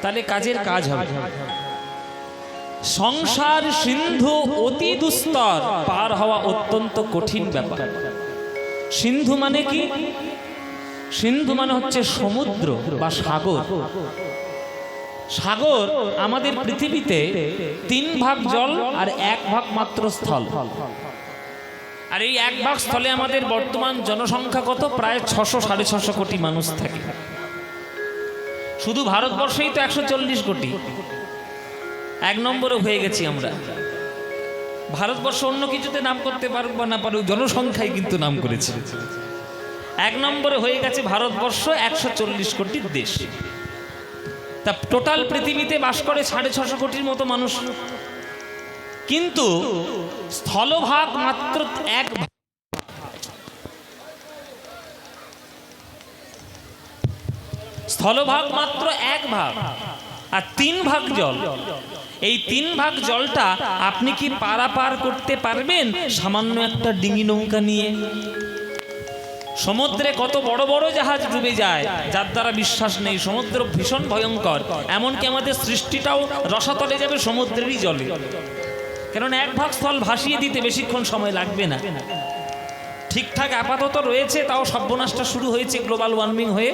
তাহলে কাজের কাজ হবে। সংসার সিন্ধু অতি দুস্তর, পার হওয়া অত্যন্ত কঠিন ব্যাপার। সিন্ধু মানে কি? সিন্ধু মানে হচ্ছে সমুদ্র বা সাগর। সাগর আমাদের পৃথিবীতে 3 ভাগ জল আর 1 ভাগ মাত্র স্থল। আর এই 1 ভাগ স্থলে আমাদের বর্তমান জনসংখ্যা কত? প্রায় 600-650 কোটি মানুষ থাকে। শুধু ভারতবর্ষেই তো 140 কোটি। 1 নম্বরে হয়ে গেছি আমরা। ভারতবর্ষ অন্য কিছুতে নাম করতে পারুক বা না পারুক, জনসংখ্যায় কিন্তু নাম করেছে। 1 নম্বরে হয়ে গেছে ভারতবর্ষ, 140 কোটির দেশ। তা টোটাল পৃথিবীতে বাস করে 650 কোটির মতো মানুষ। কিন্তু স্থলভাগ মাত্র 1 ভাগ। স্থলভাগ মাত্র 1 ভাগ, আর 3 ভাগ জল। এই 3 ভাগ জলটা আপনি কি পারাপার করতে পারবেন সামান্য একটা ডিঙি নৌকা নিয়ে? সমুদ্রে কত বড় বড় জাহাজ ডুবে যায়, যার দ্বারা বিশ্বাস নেই। সমুদ্র ভীষণ ভয়ঙ্কর, এমনকি আমাদের সৃষ্টিটাও রসাতলে যাবে সমুদ্রেরই জলে। কারণ 1 ভাগ স্থল ভাসিয়ে দিতে বেশিক্ষণ সময় লাগবে না। ঠিকঠাক আপাতত রয়েছে, তাও সর্বনাশটা শুরু হয়েছে গ্লোবাল ওয়ার্মিং হয়ে।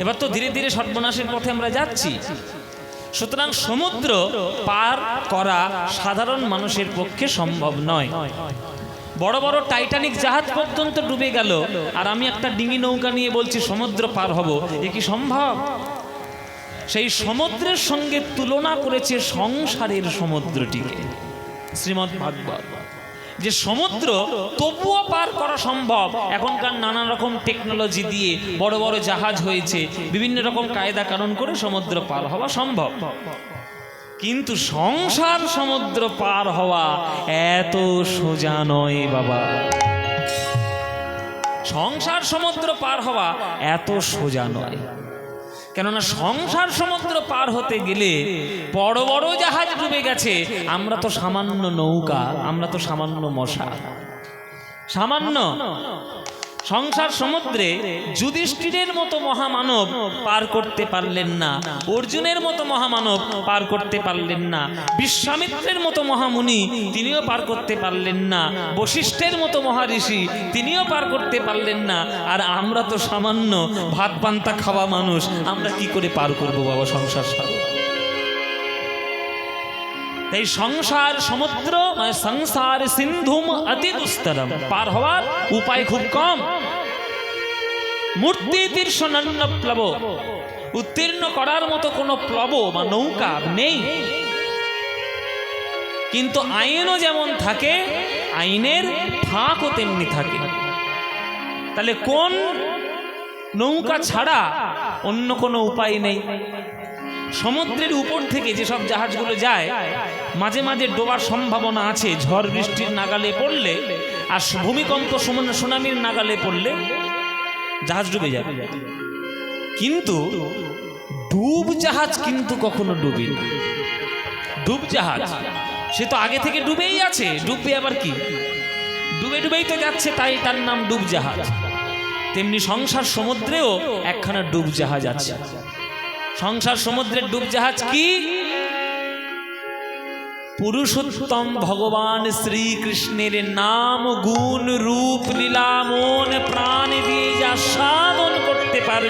এবার তো ধীরে ধীরে সর্বনাশের পথে আমরা যাচ্ছি। সুতরাং সমুদ্র পার করা সাধারণ মানুষের পক্ষে সম্ভব নয়। বড় বড় টাইটানিক জাহাজ পর্যন্ত ডুবে গেল, আর আমি একটা ডিঙি নৌকা নিয়ে বলছি সমুদ্র পার হব, এ কি সম্ভব? সেই সমুদ্রের সঙ্গে তুলনা করেছে সংসারের সমুদ্রটিকে শ্রীমদ্ ভাগবত। যে সমুদ্র তবুও পার করা সম্ভব। এখনকার নানা রকম টেকনোলজি দিয়ে বড় বড় জাহাজ হয়েছে, বিভিন্ন রকম কায়দা কানুন করে সমুদ্র পার হওয়া সম্ভব। কিন্তু সংসার সমুদ্র পার হওয়া এত সোজা নয় বাবা। সংসার সমুদ্র পার হওয়া এত সোজা নয়। কেননা সংসার সমুদ্র পার হতে গেলে বড় বড় জাহাজ ডুবে গেছে, আমরা তো সামান্য নৌকা, আমরা তো সামান্য মশা, সামান্য। সংসার সমুদ্রে যুধিষ্ঠিরের মতো মহামানব পার করতে পারলেন না, অর্জুনের মতো মহামানব পার করতে পারলেন না, বিশ্বামিত্রের মতো মহামুনি তিনিও পার করতে পারলেন না, বশিষ্ঠের মতো মহাঋষি তিনিও পার করতে পারলেন না। আর আমরা তো সামান্য ভাত পান্তা খাওয়া মানুষ, আমরা কি করে পার করব বাবা সংসার সাগর? তাই সংসার সমুদ্র মানে সংসার সিন্ধুম অতি দুস্তরম, পার হওয়ার উপায় খুব কম। মূর্তি তীর্ষণন্য প্লব, উত্তীর্ণ করার মতো কোনো প্লব বা নৌকা নেই। কিন্তু আইনও যেমন থাকে, আইনের ফাঁকও তেমনি থাকে। তাহলে কোন নৌকা ছাড়া অন্য কোনো উপায় নেই। সমুদ্রের উপর থেকে যেসব জাহাজগুলো যায়, মাঝে মাঝে ডোবার সম্ভাবনা আছে ঝড় বৃষ্টির নাগালে পড়লে, আর ভূমিকম্প সুনামির নাগালে পড়লে জাহাজ ডুবে যাবে। কিন্তু ডুব জাহাজ কিন্তু কখনো ডুবে না। ডুব জাহাজ সে তো আগে থেকে ডুবেই আছে, ডুববে আবার কি? ডুবে ডুবেই তো যাচ্ছে, তাই তার নাম ডুব জাহাজ। তেমনি সংসার সমুদ্রেও একখানা ডুব জাহাজ আছে। সংসার সমুদ্রের ডুব জাহাজ কি? পুরুষোত্তম ভগবান শ্রীকৃষ্ণের নাম গুণ রূপ লীলা মন প্রাণ দিয়ে যা সাধন করতে পারে।